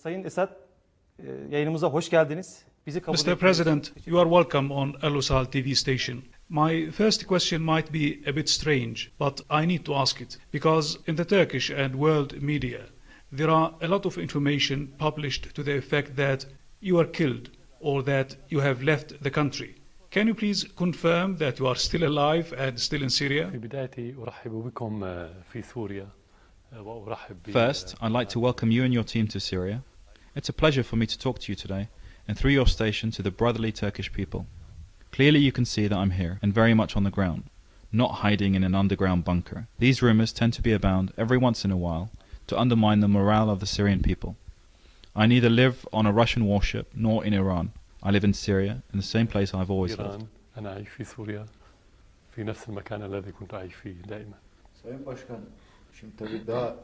Sayın Esad, yayınımıza hoş geldiniz. Mr. President, you are welcome on al-Ulusal TV station. My first question might be a bit strange, but I need to ask it, because in the Turkish and world media, there are a lot of information published to the effect that you are killed or that you have left the country. Can you please confirm that you are still alive and still in Syria? First, I'd like to welcome you and your team to Syria. It's a pleasure for me to talk to you today, and through your station to the brotherly Turkish people. Clearly you can see that I'm here, and very much on the ground, not hiding in an underground bunker. These rumors tend to be abound every once in a while to undermine the morale of the Syrian people. I neither live on a Russian warship nor in Iran. I live in Syria, in the same place I've always lived. Sayın Başkan, şimdi tabii daha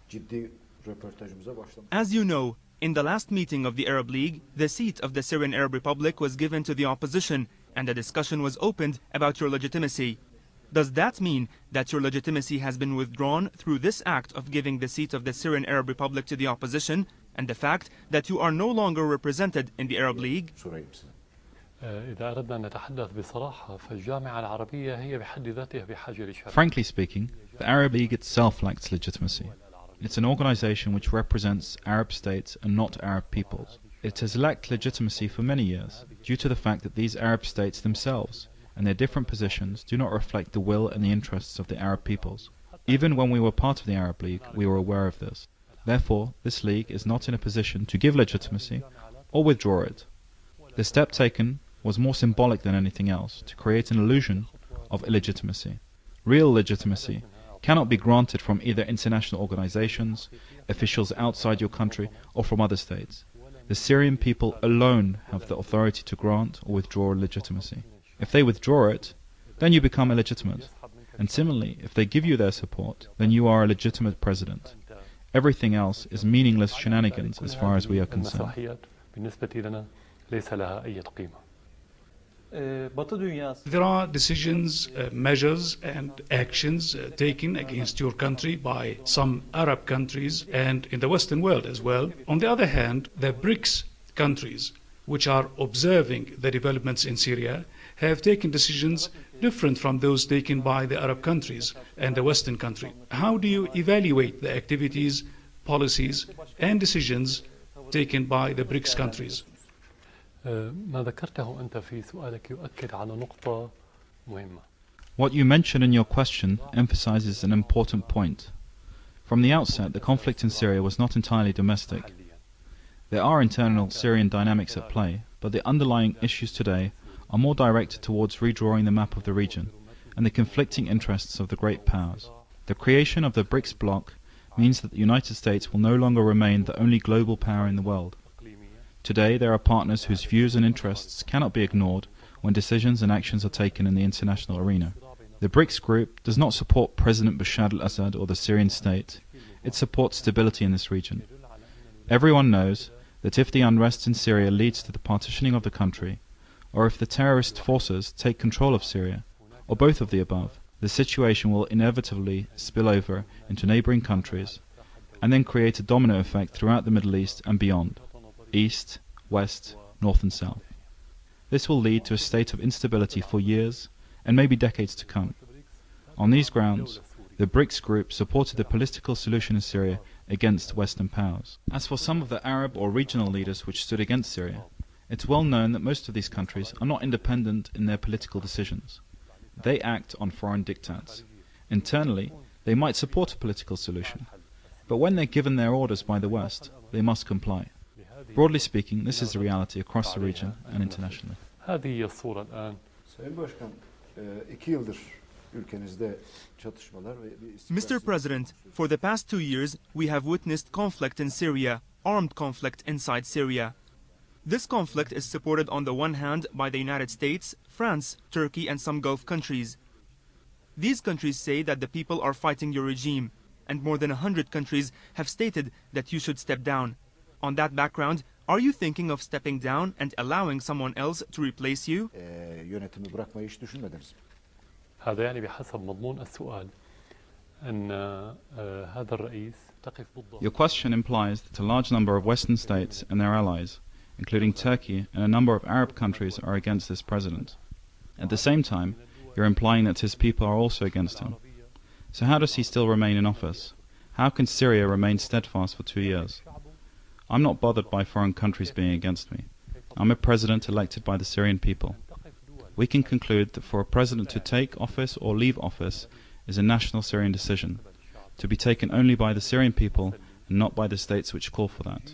ciddi röportajımıza başlamak. As you know, in the last meeting of the Arab League, the seat of the Syrian Arab Republic was given to the opposition, and a discussion was opened about your legitimacy. Does that mean that your legitimacy has been withdrawn through this act of giving the seat of the Syrian Arab Republic to the opposition, and the fact that you are no longer represented in the Arab League? Frankly speaking, the Arab League itself lacks legitimacy. It's an organization which represents Arab states and not Arab peoples. It has lacked legitimacy for many years, due to the fact that these Arab states themselves and their different positions do not reflect the will and the interests of the Arab peoples. Even when we were part of the Arab League, we were aware of this. Therefore, this league is not in a position to give legitimacy or withdraw it. The step taken was more symbolic than anything else, to create an illusion of illegitimacy. Real legitimacy cannot be granted from either international organizations, officials outside your country, or from other states. The Syrian people alone have the authority to grant or withdraw legitimacy. If they withdraw it, then you become illegitimate. And similarly, if they give you their support, then you are a legitimate president. Everything else is meaningless shenanigans as far as we are concerned. There are decisions, measures and actions taken against your country by some Arab countries and in the Western world as well. On the other hand, the BRICS countries, which are observing the developments in Syria, have taken decisions different from those taken by the Arab countries and the Western country. How do you evaluate the activities, policies and decisions taken by the BRICS countries? What you mentioned in your question emphasizes an important point. From the outset, the conflict in Syria was not entirely domestic. There are internal Syrian dynamics at play, but the underlying issues today are more directed towards redrawing the map of the region and the conflicting interests of the great powers. The creation of the BRICS bloc means that the United States will no longer remain the only global power in the world. Today there are partners whose views and interests cannot be ignored when decisions and actions are taken in the international arena. The BRICS group does not support President Bashar al-Assad or the Syrian state. It supports stability in this region. Everyone knows that if the unrest in Syria leads to the partitioning of the country, or if the terrorist forces take control of Syria, or both of the above, the situation will inevitably spill over into neighboring countries and then create a domino effect throughout the Middle East and beyond, east, west, north and south. This will lead to a state of instability for years and maybe decades to come. On these grounds, the BRICS group supported the political solution in Syria against Western powers. As for some of the Arab or regional leaders which stood against Syria, it's well known that most of these countries are not independent in their political decisions. They act on foreign diktats. Internally, they might support a political solution, but when they're given their orders by the West, they must comply. Broadly speaking, this is the reality across the region and internationally. Mr. President, for the past 2 years, we have witnessed conflict in Syria, armed conflict inside Syria. This conflict is supported on the one hand by the United States, France, Turkey and some Gulf countries. These countries say that the people are fighting your regime, and more than 100 countries have stated that you should step down. On that background, are you thinking of stepping down and allowing someone else to replace you? Yönetimi bırakmayı hiç düşünmediniz mi? هذا يعني بحسب مضمون السؤال أن هذا الرئيس Your question implies that a large number of Western states and their allies, including Turkey and a number of Arab countries, are against this president. At the same time, you're implying that his people are also against him. So how does he still remain in office? How can Syria remain steadfast for 2 years? I'm not bothered by foreign countries being against me. I'm a president elected by the Syrian people. We can conclude that for a president to take office or leave office is a national Syrian decision, to be taken only by the Syrian people and not by the states which call for that.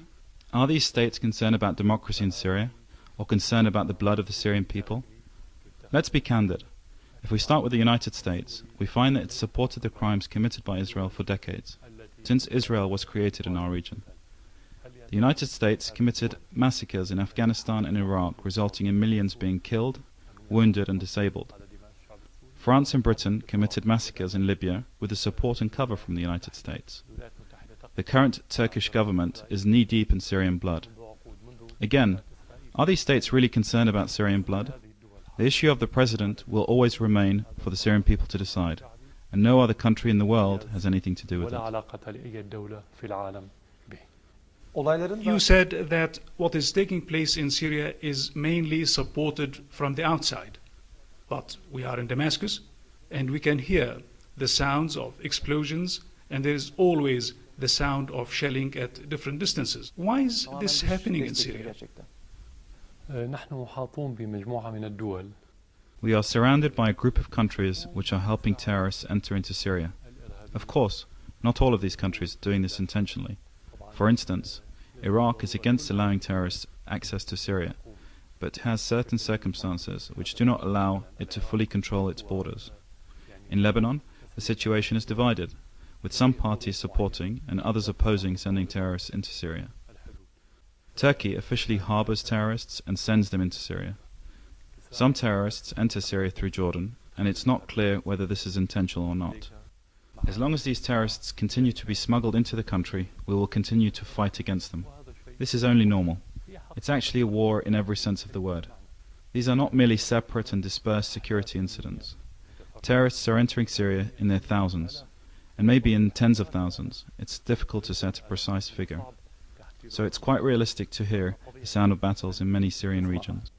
Are these states concerned about democracy in Syria, or concerned about the blood of the Syrian people? Let's be candid. If we start with the United States, we find that it supported the crimes committed by Israel for decades, since Israel was created in our region. The United States committed massacres in Afghanistan and Iraq, resulting in millions being killed, wounded and disabled. France and Britain committed massacres in Libya with the support and cover from the United States. The current Turkish government is knee-deep in Syrian blood. Again, are these states really concerned about Syrian blood? The issue of the president will always remain for the Syrian people to decide, and no other country in the world has anything to do with it. You said that what is taking place in Syria is mainly supported from the outside. But we are in Damascus, and we can hear the sounds of explosions, and there is always the sound of shelling at different distances. Why is this happening in Syria? We are surrounded by a group of countries which are helping terrorists enter into Syria. Of course, not all of these countries are doing this intentionally. For instance, Iraq is against allowing terrorists access to Syria, but has certain circumstances which do not allow it to fully control its borders. In Lebanon, the situation is divided, with some parties supporting and others opposing sending terrorists into Syria. Turkey officially harbors terrorists and sends them into Syria. Some terrorists enter Syria through Jordan, and it's not clear whether this is intentional or not. As long as these terrorists continue to be smuggled into the country, we will continue to fight against them. This is only normal. It's actually a war in every sense of the word. These are not merely separate and dispersed security incidents. Terrorists are entering Syria in their thousands, and maybe in tens of thousands. It's difficult to set a precise figure. So it's quite realistic to hear the sound of battles in many Syrian regions.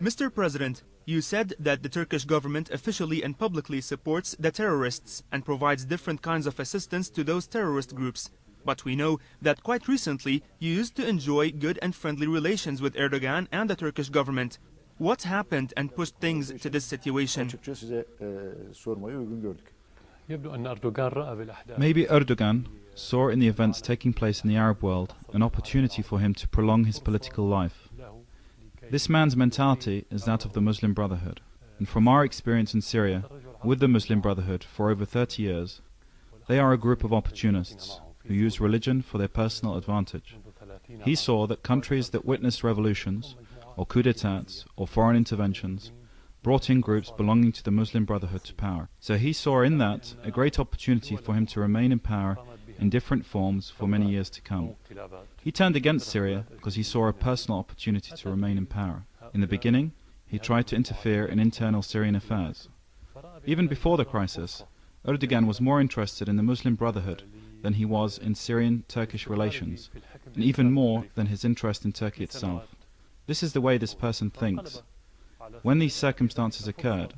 Mr. President, you said that the Turkish government officially and publicly supports the terrorists and provides different kinds of assistance to those terrorist groups. But we know that quite recently you used to enjoy good and friendly relations with Erdogan and the Turkish government. What happened and pushed things to this situation? Maybe Erdogan saw in the events taking place in the Arab world an opportunity for him to prolong his political life. This man's mentality is that of the Muslim Brotherhood, and from our experience in Syria with the Muslim Brotherhood for over 30 years, they are a group of opportunists who use religion for their personal advantage. He saw that countries that witnessed revolutions, or coups d'etats, or foreign interventions, brought in groups belonging to the Muslim Brotherhood to power. So he saw in that a great opportunity for him to remain in power in different forms for many years to come. He turned against Syria because he saw a personal opportunity to remain in power. In the beginning, he tried to interfere in internal Syrian affairs. Even before the crisis, Erdogan was more interested in the Muslim Brotherhood than he was in Syrian-Turkish relations, and even more than his interest in Turkey itself. This is the way this person thinks. When these circumstances occurred,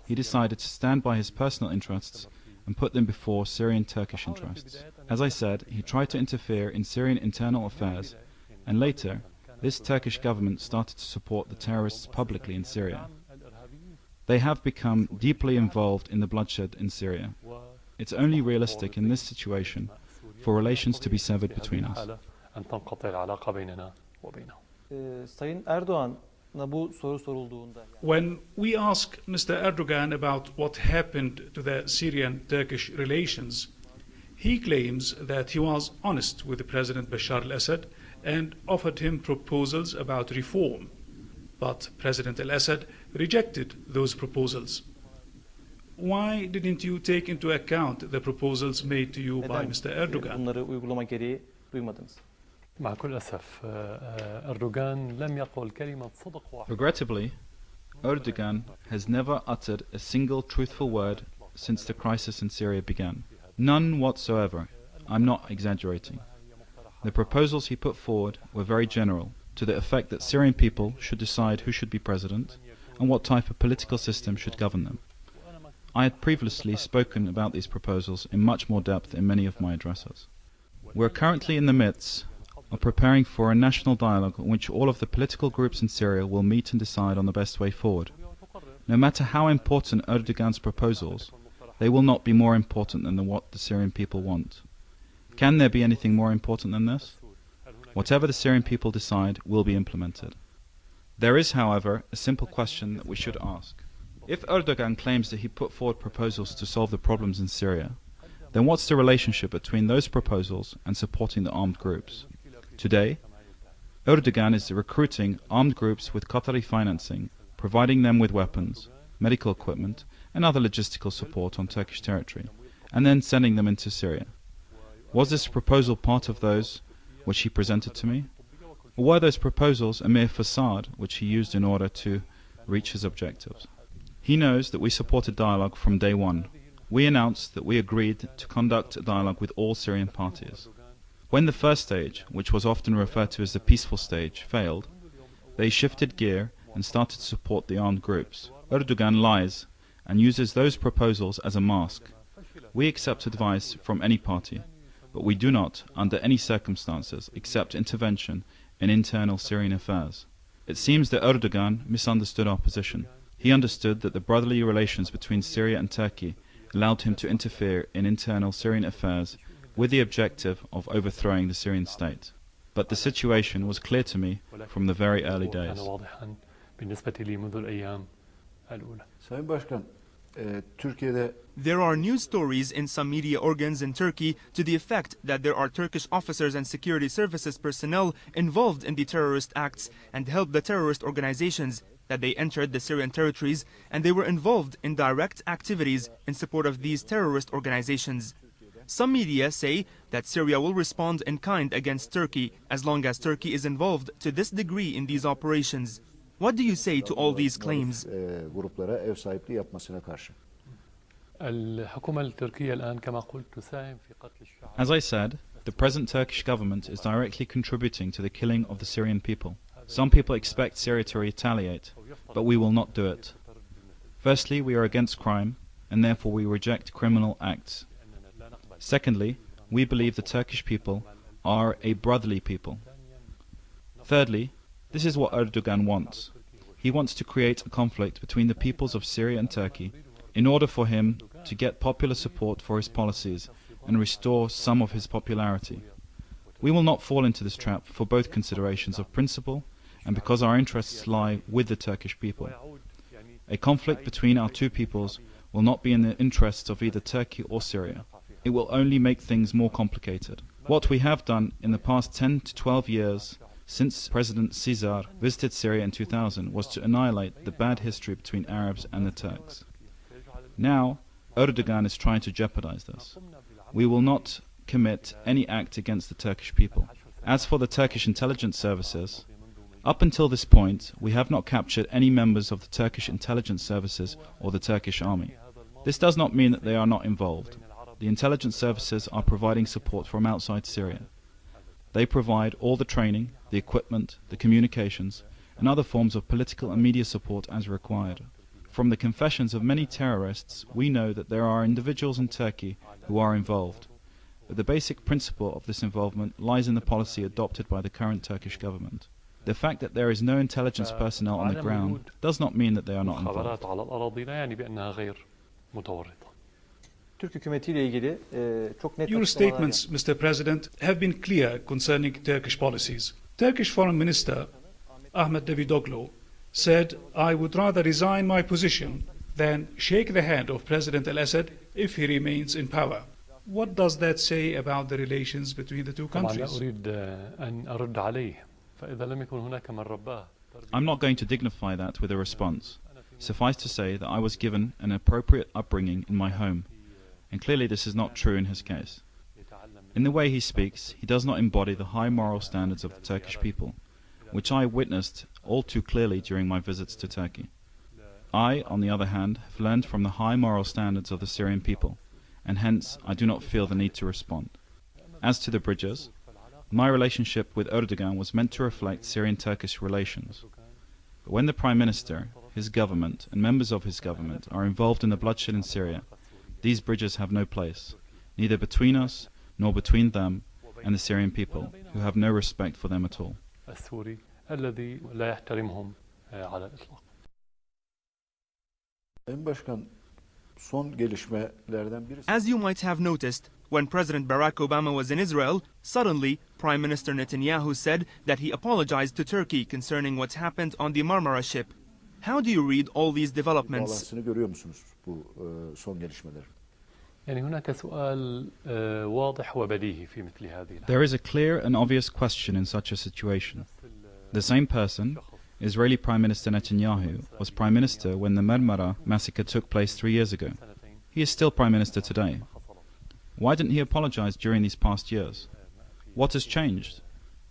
he decided to stand by his personal interests and put them before Syrian-Turkish interests. As I said, he tried to interfere in Syrian internal affairs, and later, this Turkish government started to support the terrorists publicly in Syria. They have become deeply involved in the bloodshed in Syria. It's only realistic in this situation for relations to be severed between us. Sayın Erdoğan, when we ask Mr. Erdogan about what happened to the Syrian-Turkish relations, he claims that he was honest with President Bashar al-Assad and offered him proposals about reform. But President al-Assad rejected those proposals. Why didn't you take into account the proposals made to you by Mr. Erdogan? Bunları uygulama gereği duymadınız. Regrettably, Erdogan has never uttered a single truthful word since the crisis in Syria began. None whatsoever. I'm not exaggerating. The proposals he put forward were very general, to the effect that Syrian people should decide who should be president and what type of political system should govern them. I had previously spoken about these proposals in much more depth in many of my addresses. We are currently in the midst of preparing for a national dialogue in which all of the political groups in Syria will meet and decide on the best way forward. No matter how important Erdogan's proposals, they will not be more important than what the Syrian people want. Can there be anything more important than this? Whatever the Syrian people decide will be implemented. There is, however, a simple question that we should ask. If Erdogan claims that he put forward proposals to solve the problems in Syria, then what's the relationship between those proposals and supporting the armed groups? Today, Erdogan is recruiting armed groups with Qatari financing, providing them with weapons, medical equipment, and other logistical support on Turkish territory, and then sending them into Syria. Was this proposal part of those which he presented to me? Or were those proposals a mere facade which he used in order to reach his objectives? He knows that we supported dialogue from day one. We announced that we agreed to conduct a dialogue with all Syrian parties. When the first stage, which was often referred to as the peaceful stage, failed, they shifted gear and started to support the armed groups. Erdogan lies and uses those proposals as a mask. We accept advice from any party, but we do not, under any circumstances, accept intervention in internal Syrian affairs. It seems that Erdogan misunderstood our position. He understood that the brotherly relations between Syria and Turkey allowed him to interfere in internal Syrian affairs with the objective of overthrowing the Syrian state. But the situation was clear to me from the very early days. Sayın Başkan, Türkiye'de There are news stories in some media organs in Turkey to the effect that there are Turkish officers and security services personnel involved in the terrorist acts and helped the terrorist organizations, that they entered the Syrian territories and they were involved in direct activities in support of these terrorist organizations. Some media say that Syria will respond in kind against Turkey as long as Turkey is involved to this degree in these operations. What do you say to all these claims? gruplara ev sahipliği yapmasına karşı. As I said, the present Turkish government is directly contributing to the killing of the Syrian people. Some people expect Syria to retaliate, but we will not do it. Firstly, we are against crime, and therefore we reject criminal acts. Secondly, we believe the Turkish people are a brotherly people. Thirdly, this is what Erdogan wants. He wants to create a conflict between the peoples of Syria and Turkey in order for him to get popular support for his policies and restore some of his popularity. We will not fall into this trap for both considerations of principle and because our interests lie with the Turkish people. A conflict between our two peoples will not be in the interests of either Turkey or Syria. It will only make things more complicated. What we have done in the past 10 to 12 years since President Caesar visited Syria in 2000 was to annihilate the bad history between Arabs and the Turks. Now, Erdogan is trying to jeopardize this. We will not commit any act against the Turkish people. As for the Turkish intelligence services, up until this point, we have not captured any members of the Turkish intelligence services or the Turkish army. This does not mean that they are not involved. The intelligence services are providing support from outside Syria. They provide all the training, the equipment, the communications, and other forms of political and media support as required. From the confessions of many terrorists, we know that there are individuals in Turkey who are involved. But the basic principle of this involvement lies in the policy adopted by the current Turkish government. The fact that there is no intelligence personnel on the ground does not mean that they are not involved. Türk hükümetiyle ilgili çok net Your açıklamalar statements, Mr. President, have been clear concerning Turkish policies. Turkish Foreign Minister Ahmet Davutoglu said, "I would rather resign my position than shake the hand of President al-Assad if he remains in power." What does that say about the relations between the two countries? I'm not going to dignify that with a response. Suffice to say that I was given an appropriate upbringing in my home, and clearly this is not true in his case. In the way he speaks, he does not embody the high moral standards of the Turkish people, which I witnessed all too clearly during my visits to Turkey. I, on the other hand, have learned from the high moral standards of the Syrian people, and hence I do not feel the need to respond. As to the bridges, my relationship with Erdogan was meant to reflect Syrian-Turkish relations. But when the Prime Minister, his government, and members of his government are involved in the bloodshed in Syria, these bridges have no place, neither between us nor between them and the Syrian people, who have no respect for them at all. As you might have noticed, when President Barack Obama was in Israel, suddenly Prime Minister Netanyahu said that he apologized to Turkey concerning what happened on the Marmara ship. How do you read all these developments? There is a clear and obvious question in such a situation. The same person, Israeli Prime Minister Netanyahu, was Prime Minister when the Marmara massacre took place 3 years ago. He is still Prime Minister today. Why didn't he apologize during these past years? What has changed?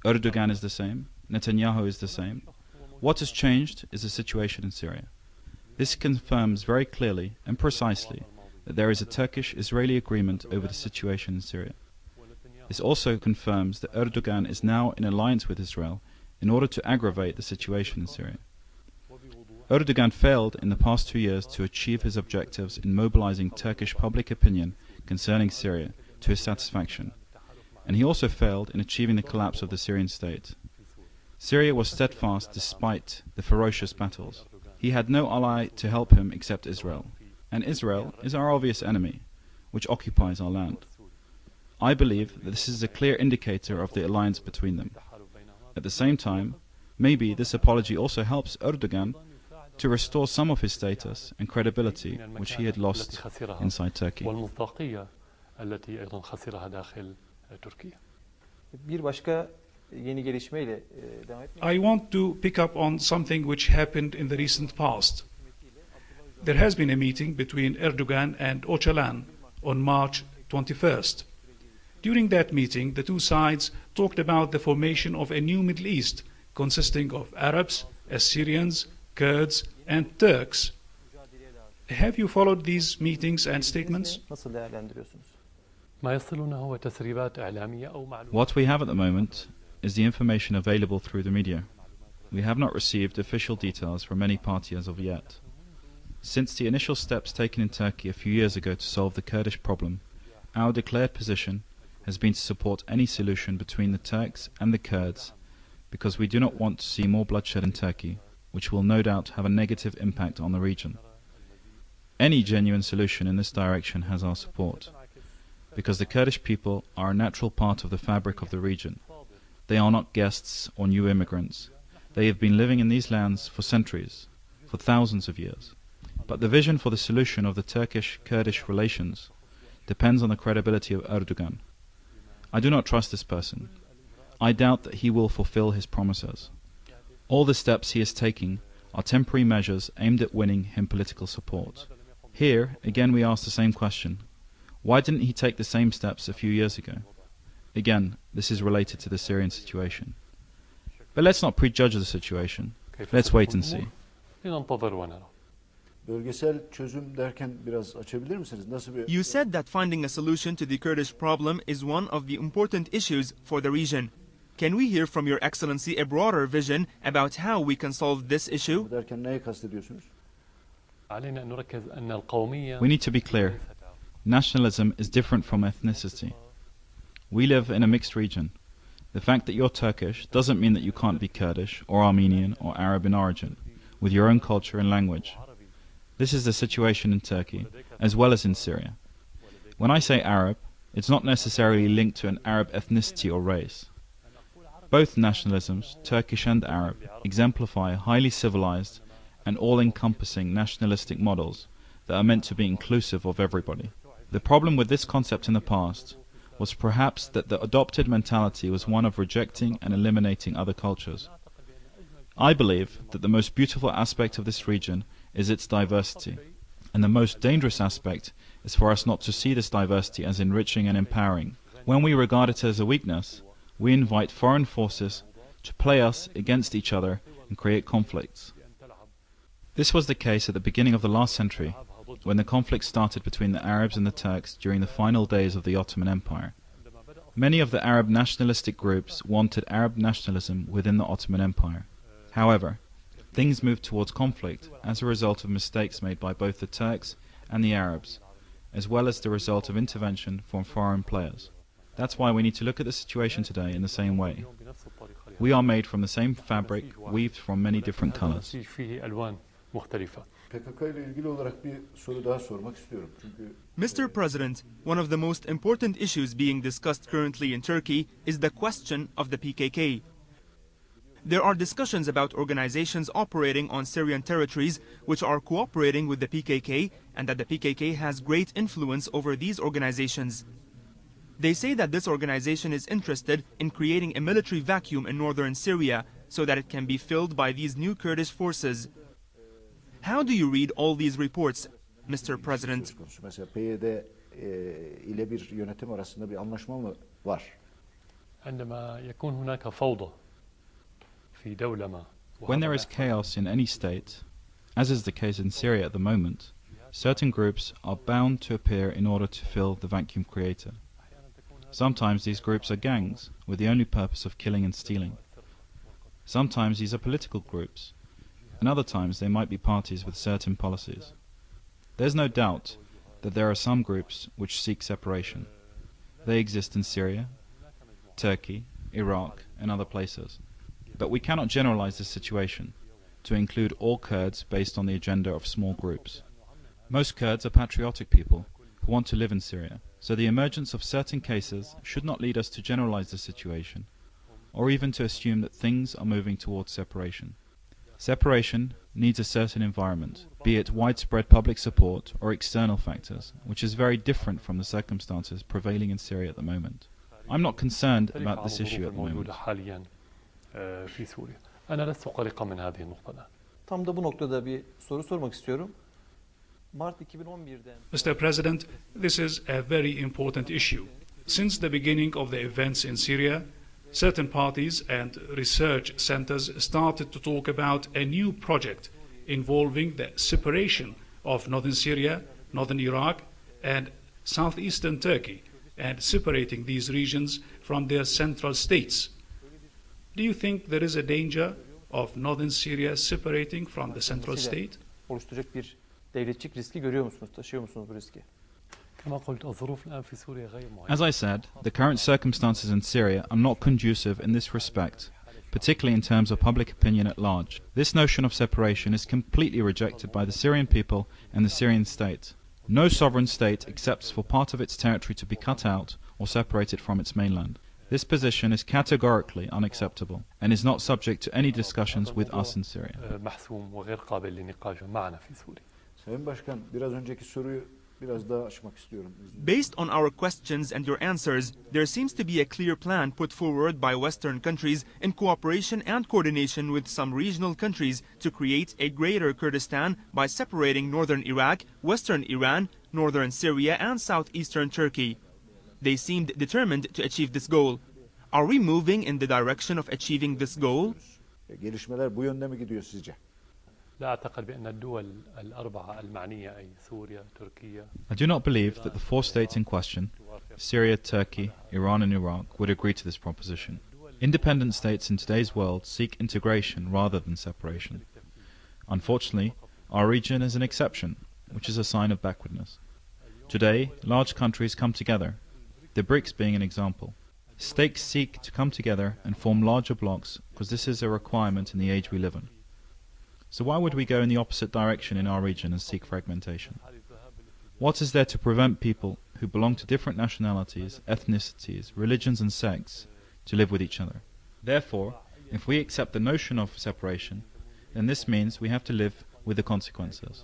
Erdogan is the same, Netanyahu is the same. What has changed is the situation in Syria. This confirms very clearly and precisely that there is a Turkish-Israeli agreement over the situation in Syria. This also confirms that Erdogan is now in alliance with Israel in order to aggravate the situation in Syria. Erdogan failed in the past 2 years to achieve his objectives in mobilizing Turkish public opinion concerning Syria to his satisfaction, and he also failed in achieving the collapse of the Syrian state. Syria was steadfast despite the ferocious battles. He had no ally to help him except Israel, and Israel is our obvious enemy, which occupies our land. I believe that this is a clear indicator of the alliance between them. At the same time, maybe this apology also helps Erdogan to restore some of his status and credibility which he had lost inside Turkey. I want to pick up on something which happened in the recent past. There has been a meeting between Erdogan and Öcalan on March 21st. During that meeting, the two sides talked about the formation of a new Middle East consisting of Arabs, Assyrians, Kurds, and Turks. Have you followed these meetings and statements? What we have at the moment is the information available through the media. We have not received official details from any party as of yet. Since the initial steps taken in Turkey a few years ago to solve the Kurdish problem, our declared position has been to support any solution between the Turks and the Kurds, because we do not want to see more bloodshed in Turkey, which will no doubt have a negative impact on the region. Any genuine solution in this direction has our support, because the Kurdish people are a natural part of the fabric of the region. They are not guests or new immigrants. They have been living in these lands for centuries, for thousands of years. But the vision for the solution of the Turkish-Kurdish relations depends on the credibility of Erdogan. I do not trust this person. I doubt that he will fulfill his promises. All the steps he is taking are temporary measures aimed at winning him political support. Here, again, we ask the same question. Why didn't he take the same steps a few years ago? Again, this is related to the Syrian situation. But let's not prejudge the situation. Let's wait and see. You said that finding a solution to the Kurdish problem is one of the important issues for the region. Can we hear from Your Excellency a broader vision about how we can solve this issue? We need to be clear. Nationalism is different from ethnicity. We live in a mixed region. The fact that you're Turkish doesn't mean that you can't be Kurdish or Armenian or Arab in origin, with your own culture and language. This is the situation in Turkey, as well as in Syria. When I say Arab, it's not necessarily linked to an Arab ethnicity or race. Both nationalisms, Turkish and Arab, exemplify highly civilized and all-encompassing nationalistic models that are meant to be inclusive of everybody. The problem with this concept in the past was perhaps that the adopted mentality was one of rejecting and eliminating other cultures. I believe that the most beautiful aspect of this region is its diversity, and the most dangerous aspect is for us not to see this diversity as enriching and empowering. When we regard it as a weakness, we invite foreign forces to play us against each other and create conflicts. This was the case at the beginning of the last century, when the conflict started between the Arabs and the Turks during the final days of the Ottoman Empire. Many of the Arab nationalistic groups wanted Arab nationalism within the Ottoman Empire. However, things moved towards conflict as a result of mistakes made by both the Turks and the Arabs, as well as the result of intervention from foreign players. That's why we need to look at the situation today in the same way. We are made from the same fabric, weaved from many different colors. Mr. President, one of the most important issues being discussed currently in Turkey is the question of the PKK. There are discussions about organizations operating on Syrian territories which are cooperating with the PKK, and that the PKK has great influence over these organizations. They say that this organization is interested in creating a military vacuum in northern Syria so that it can be filled by these new Kurdish forces. How do you read all these reports, Mr. President? Mesela PYD ile bir yönetim arasında bir anlaşma mı var? When there is chaos in any state, as is the case in Syria at the moment, certain groups are bound to appear in order to fill the vacuum created. Sometimes these groups are gangs, with the only purpose of killing and stealing. Sometimes these are political groups, and other times they might be parties with certain policies. There's no doubt that there are some groups which seek separation. They exist in Syria, Turkey, Iraq, and other places. But we cannot generalize this situation to include all Kurds based on the agenda of small groups. Most Kurds are patriotic people who want to live in Syria, so the emergence of certain cases should not lead us to generalize the situation, or even to assume that things are moving towards separation. Separation needs a certain environment, be it widespread public support or external factors, which is very different from the circumstances prevailing in Syria at the moment. I'm not concerned about this issue at the moment. Tam da bu noktada bir soru sormak istiyorum. Mr. President, this is a very important issue. Since the beginning of the events in Syria, certain parties and research centers started to talk about a new project involving the separation of northern Syria, northern Iraq, and southeastern Turkey, and separating these regions from their central states. Do you think there is a danger of northern Syria separating from the central state? Oluşturacak bir devletçik riski görüyor musunuz? Taşıyor musunuz bu riski? As I said, the current circumstances in Syria are not conducive in this respect, particularly in terms of public opinion at large. This notion of separation is completely rejected by the Syrian people and the Syrian state. No sovereign state accepts for part of its territory to be cut out or separated from its mainland. This position is categorically unacceptable and is not subject to any discussions with us in Syria. Sayın Başkan, biraz önceki soruyu biraz daha açmak istiyorum. Based on our questions and your answers, there seems to be a clear plan put forward by Western countries in cooperation and coordination with some regional countries to create a greater Kurdistan by separating northern Iraq, western Iran, northern Syria, and southeastern Turkey. They seemed determined to achieve this goal. Are we moving in the direction of achieving this goal? Gelişmeler bu yönde mi gidiyor sizce? I do not believe that the four states in question, Syria, Turkey, Iran and Iraq, would agree to this proposition. Independent states in today's world seek integration rather than separation. Unfortunately, our region is an exception, which is a sign of backwardness. Today, large countries come together, the BRICS being an example. States seek to come together and form larger blocs because this is a requirement in the age we live in. So why would we go in the opposite direction in our region and seek fragmentation? What is there to prevent people who belong to different nationalities, ethnicities, religions and sects to live with each other? Therefore, if we accept the notion of separation, then this means we have to live with the consequences,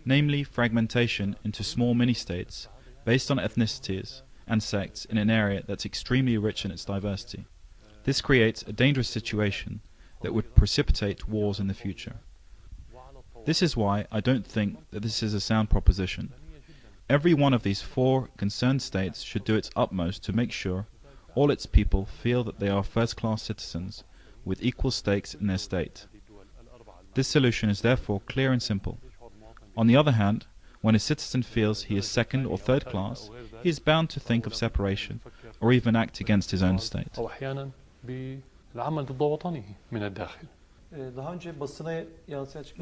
namely fragmentation into small mini-states based on ethnicities and sects in an area that's extremely rich in its diversity. This creates a dangerous situation that would precipitate wars in the future. This is why I don't think that this is a sound proposition. Every one of these four concerned states should do its utmost to make sure all its people feel that they are first-class citizens with equal stakes in their state. This solution is therefore clear and simple. On the other hand, when a citizen feels he is second or third class, he is bound to think of separation or even act against his own state.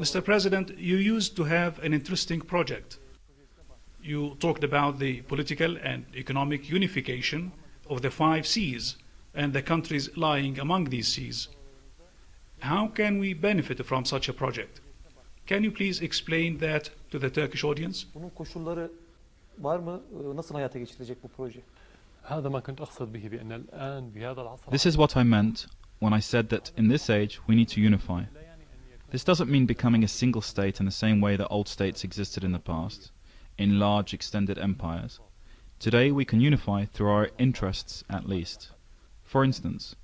Mr. President, you used to have an interesting project. You talked about the political and economic unification of the 5 seas and the countries lying among these seas. How can we benefit from such a project? Can you please explain that to the Turkish audience? Bunun koşulları var mı? Nasıl hayata geçirilecek bu proje? This is what I meant when I said that in this age we need to unify. This doesn't mean becoming a single state in the same way that old states existed in the past, in large extended empires. Today we can unify through our interests at least. For instance,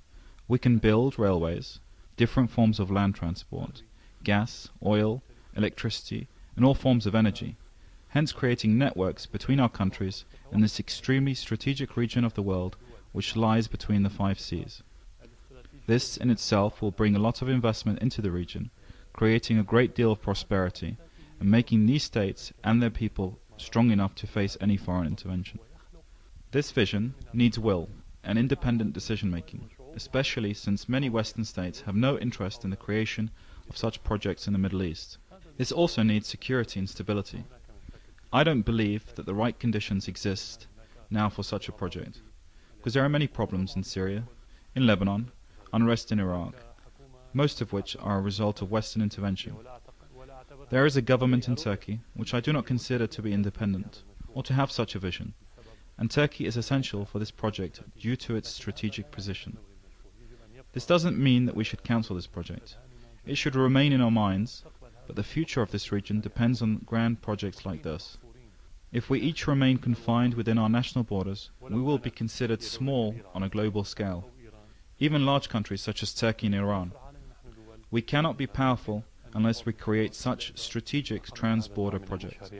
we can build railways, different forms of land transport, gas, oil, electricity, and all forms of energy, hence creating networks between our countries in this extremely strategic region of the world which lies between the 5 seas. This in itself will bring a lot of investment into the region, creating a great deal of prosperity and making these states and their people strong enough to face any foreign intervention. This vision needs will and independent decision-making, especially since many Western states have no interest in the creation of such projects in the Middle East. This also needs security and stability. I don't believe that the right conditions exist now for such a project, because there are many problems in Syria, in Lebanon, unrest in Iraq, most of which are a result of Western intervention. There is a government in Turkey which I do not consider to be independent, or to have such a vision, and Turkey is essential for this project due to its strategic position. This doesn't mean that we should cancel this project. It should remain in our minds, but the future of this region depends on grand projects like this. If we each remain confined within our national borders, we will be considered small on a global scale, even large countries such as Turkey and Iran. We cannot be powerful unless we create such strategic trans-border projects.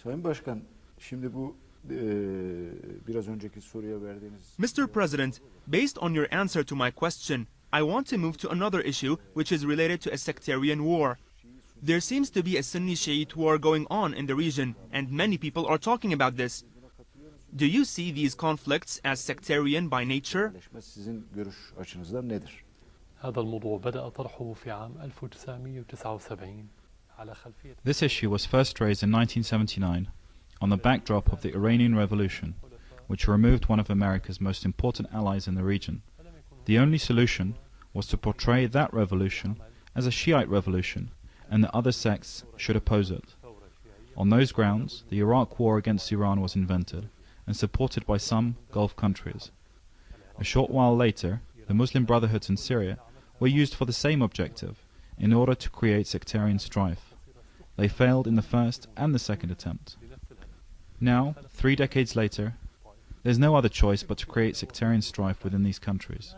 Sayın Başkan, şimdi bu biraz önceki soruya verdiğiniz... Mr. President, based on your answer to my question, I want to move to another issue which is related to a sectarian war. There seems to be a Sunni-Shiite war going on in the region, and many people are talking about this. Do you see these conflicts as sectarian by nature? Sizin görüş açınızdan nedir? This issue was first raised in 1979 on the backdrop of the Iranian Revolution, which removed one of America's most important allies in the region. The only solution was to portray that revolution as a Shiite revolution, and that other sects should oppose it. On those grounds, the Iraq War against Iran was invented, and supported by some Gulf countries. A short while later, the Muslim Brotherhoods in Syria were used for the same objective, in order to create sectarian strife. They failed in the first and the second attempt. Now, 3 decades later, there's no other choice but to create sectarian strife within these countries.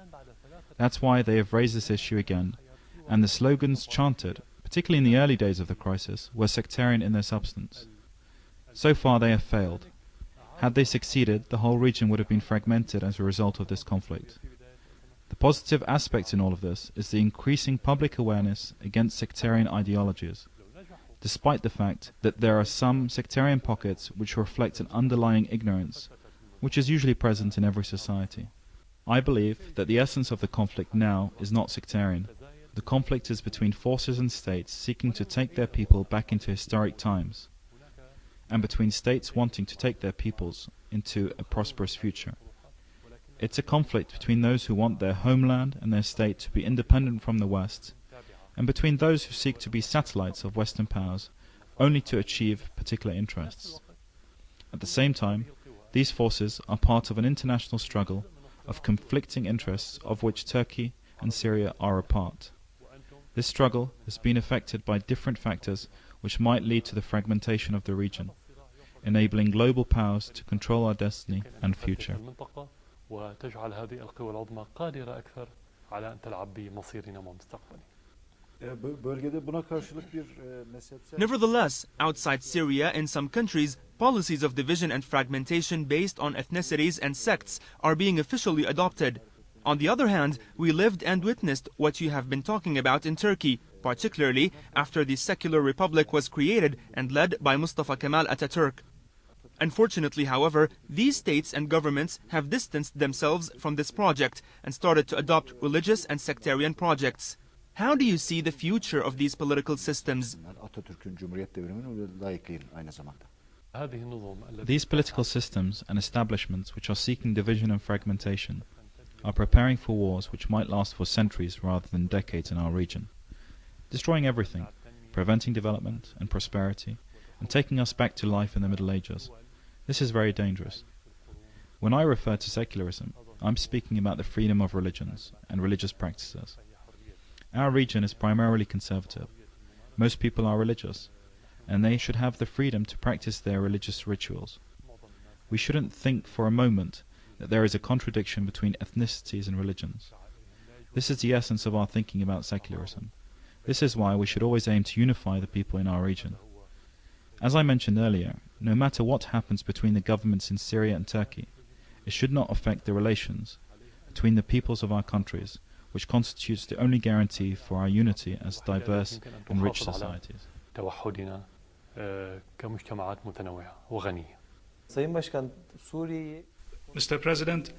That's why they have raised this issue again, and the slogans chanted, particularly in the early days of the crisis, were sectarian in their substance. So far they have failed. Had they succeeded, the whole region would have been fragmented as a result of this conflict. The positive aspect in all of this is the increasing public awareness against sectarian ideologies, despite the fact that there are some sectarian pockets which reflect an underlying ignorance, which is usually present in every society. I believe that the essence of the conflict now is not sectarian. The conflict is between forces and states seeking to take their people back into historic times, and between states wanting to take their peoples into a prosperous future. It's a conflict between those who want their homeland and their state to be independent from the West, and between those who seek to be satellites of Western powers only to achieve particular interests. At the same time, these forces are part of an international struggle of conflicting interests of which Turkey and Syria are a part. This struggle has been affected by different factors which might lead to the fragmentation of the region, enabling global powers to control our destiny and future. وتجعل هذه القوى العظمى قادرة أكثر على أن تلعب بمصيرنا ومستقبلنا. Nevertheless, outside Syria, in some countries, policies of division and fragmentation based on ethnicities and sects are being officially adopted. On the other hand, we lived and witnessed what you have been talking about in Turkey, particularly after the secular republic was created and led by Mustafa Kemal Ataturk. Unfortunately, however, these states and governments have distanced themselves from this project and started to adopt religious and sectarian projects. How do you see the future of these political systems? These political systems and establishments which are seeking division and fragmentation are preparing for wars which might last for centuries rather than decades in our region, destroying everything, preventing development and prosperity, and taking us back to life in the Middle Ages. This is very dangerous. When I refer to secularism, I'm speaking about the freedom of religions and religious practices. Our region is primarily conservative. Most people are religious, and they should have the freedom to practice their religious rituals. We shouldn't think for a moment that there is a contradiction between ethnicities and religions. This is the essence of our thinking about secularism. This is why we should always aim to unify the people in our region. As I mentioned earlier, no matter what happens between the governments in Syria and Turkey, it should not affect the relations between the peoples of our countries, which constitutes the only guarantee for our unity as diverse and rich societies. Mr. President,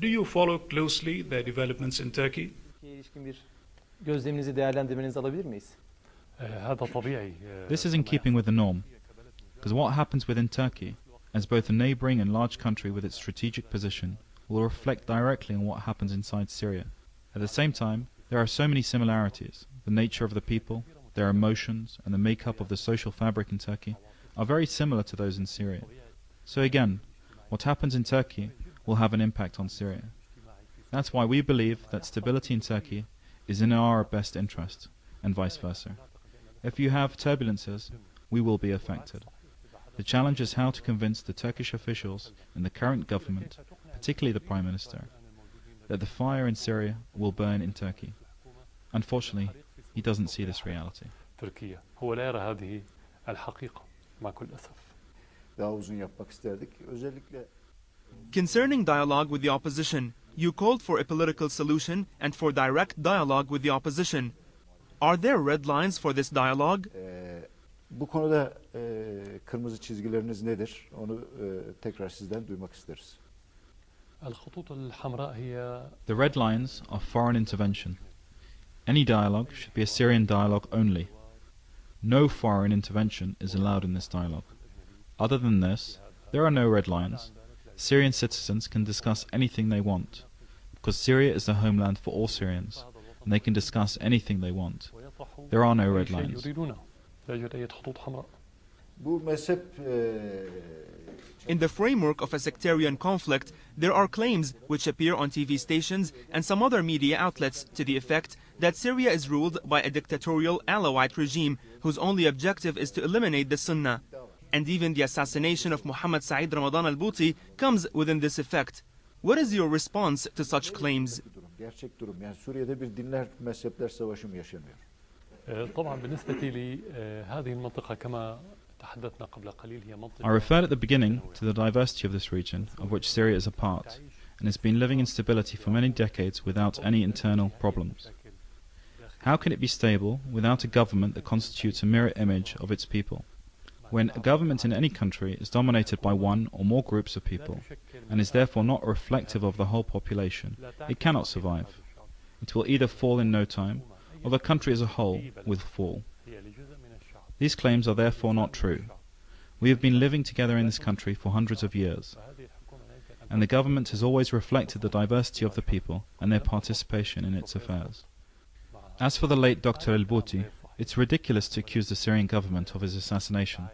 do you follow closely the developments in Turkey? This is in keeping with the norm, because what happens within Turkey, as both a neighboring and large country with its strategic position, will reflect directly on what happens inside Syria. At the same time, there are so many similarities. The nature of the people, their emotions, and the makeup of the social fabric in Turkey are very similar to those in Syria. So again, what happens in Turkey will have an impact on Syria. That's why we believe that stability in Turkey is in our best interest, and vice versa. If you have turbulences, we will be affected. The challenge is how to convince the Turkish officials and the current government, particularly the Prime Minister, that the fire in Syria will burn in Turkey. Unfortunately, he doesn't see this reality. Concerning dialogue with the opposition, you called for a political solution and for direct dialogue with the opposition. Are there red lines for this dialogue? Bu konuda kırmızı çizgileriniz nedir? Onu tekrar sizden duymak isteriz. The red lines are foreign intervention. Any dialogue should be a Syrian dialogue only. No foreign intervention is allowed in this dialogue. Other than this, there are no red lines. Syrian citizens can discuss anything they want, because Syria is the homeland for all Syrians, and they can discuss anything they want. There are no red lines. In the framework of a sectarian conflict, there are claims which appear on TV stations and some other media outlets to the effect that Syria is ruled by a dictatorial Alawite regime whose only objective is to eliminate the Sunnah. And even the assassination of Muhammad Said Ramadan al-Bouti comes within this effect. What is your response to such claims? I referred at the beginning to the diversity of this region, of which Syria is a part, and has been living in stability for many decades without any internal problems. How can it be stable without a government that constitutes a mirror image of its people? When a government in any country is dominated by one or more groups of people, and is therefore not reflective of the whole population, it cannot survive. It will either fall in no time, or the country as a whole will fall. These claims are therefore not true. We have been living together in this country for hundreds of years, and the government has always reflected the diversity of the people and their participation in its affairs. As for the late Dr. al-Bouti, it's ridiculous to accuse the Syrian government of his assassination.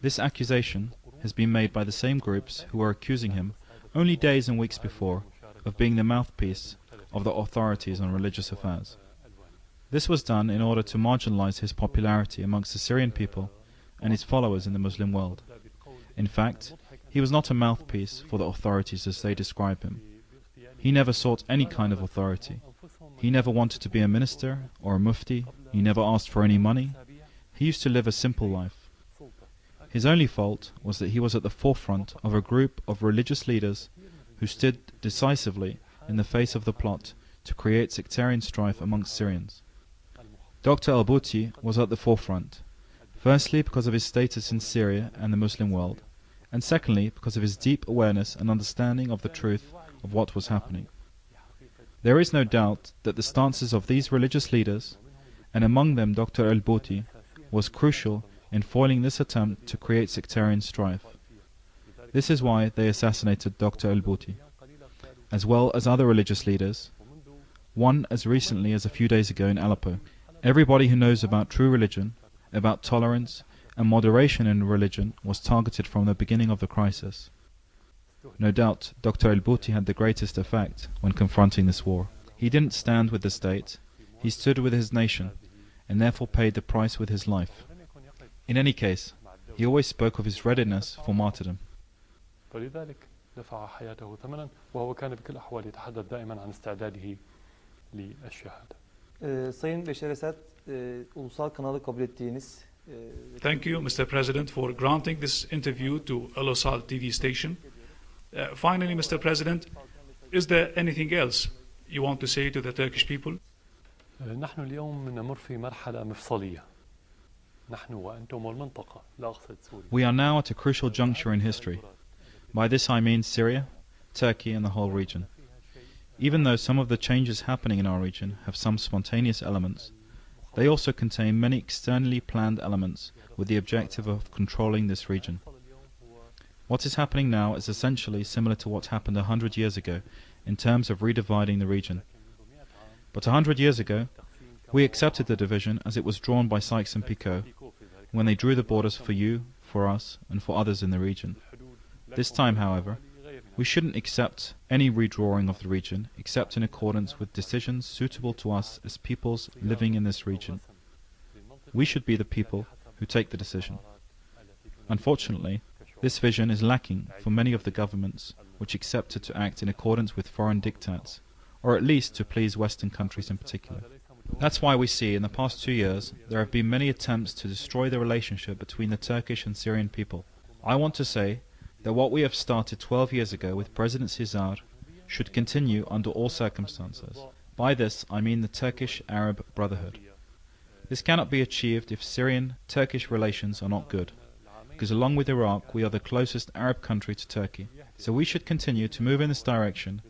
This accusation has been made by the same groups who were accusing him only days and weeks before of being the mouthpiece of the authorities on religious affairs. This was done in order to marginalize his popularity amongst the Syrian people and his followers in the Muslim world. In fact, he was not a mouthpiece for the authorities as they describe him. He never sought any kind of authority. He never wanted to be a minister or a mufti. He never asked for any money. He used to live a simple life. His only fault was that he was at the forefront of a group of religious leaders who stood decisively in the face of the plot to create sectarian strife amongst Syrians. Dr. al-Bouti was at the forefront, firstly because of his status in Syria and the Muslim world, and secondly because of his deep awareness and understanding of the truth of what was happening. There is no doubt that the stances of these religious leaders, and among them Dr. al-Bouti, was crucial in foiling this attempt to create sectarian strife. This is why they assassinated Dr. al-Bouti, as well as other religious leaders, one as recently as a few days ago in Aleppo. Everybody who knows about true religion, about tolerance and moderation in religion was targeted from the beginning of the crisis. No doubt, Dr. al-Bouti had the greatest effect when confronting this war. He didn't stand with the state, he stood with his nation, and therefore paid the price with his life. In any case, he always spoke of his readiness for martyrdom. فلذلك دفع حياته ثمنا وهو كان بكل الأحوال يتحدث دائما عن استعداده للشهادة. Sayın Beşar Esad, ulusal kanalı kabul ettiğiniz. Thank you, Mr. President, for granting this interview to Al-Assad TV station. Finally, Mr. President, is there anything else you want to say to the Turkish people? نحن اليوم نمر في مرحلة مفصلية. نحن وأنتم والمنطقة لا أقصد سوريا. We are now at a crucial juncture in history. By this I mean Syria, Turkey and the whole region. Even though some of the changes happening in our region have some spontaneous elements, they also contain many externally planned elements with the objective of controlling this region. What is happening now is essentially similar to what happened 100 years ago in terms of redividing the region. But 100 years ago, we accepted the division as it was drawn by Sykes and Picot when they drew the borders for you, for us, and for others in the region. This time, however, we shouldn't accept any redrawing of the region except in accordance with decisions suitable to us as peoples living in this region. We should be the people who take the decision. Unfortunately, this vision is lacking for many of the governments which accepted to act in accordance with foreign diktats, or at least to please Western countries in particular. That's why we see in the past 2 years there have been many attempts to destroy the relationship between the Turkish and Syrian people. I want to say that what we have started 12 years ago with President Cesar should continue under all circumstances. By this I mean the Turkish-Arab Brotherhood. This cannot be achieved if Syrian-Turkish relations are not good, because along with Iraq we are the closest Arab country to Turkey. So we should continue to move in this direction,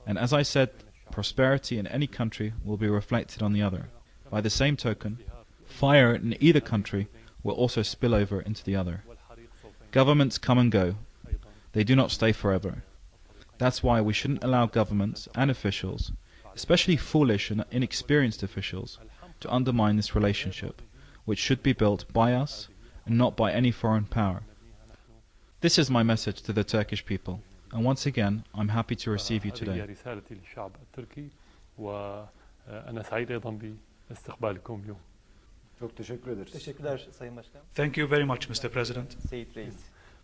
and as I said, prosperity in any country will be reflected on the other. By the same token, fire in either country will also spill over into the other. Governments come and go. They do not stay forever. That's why we shouldn't allow governments and officials, especially foolish and inexperienced officials, to undermine this relationship, which should be built by us and not by any foreign power. This is my message to the Turkish people, and once again, I'm happy to receive you today. رسالتي للشعب التركي وأنا سعيد أيضا باستقبالكم اليوم. Çok teşekkür ederiz. Teşekkürler Sayın Başkan. Thank you very much, Mr. President. Seyit Reis.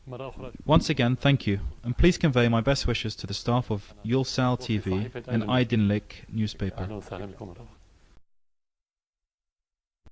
مرة أخرى. Once again, thank you, and please convey my best wishes to the staff of To Ulusal TV and Aydinlik newspaper. أهلا وسهلا بكم مرة أخرى.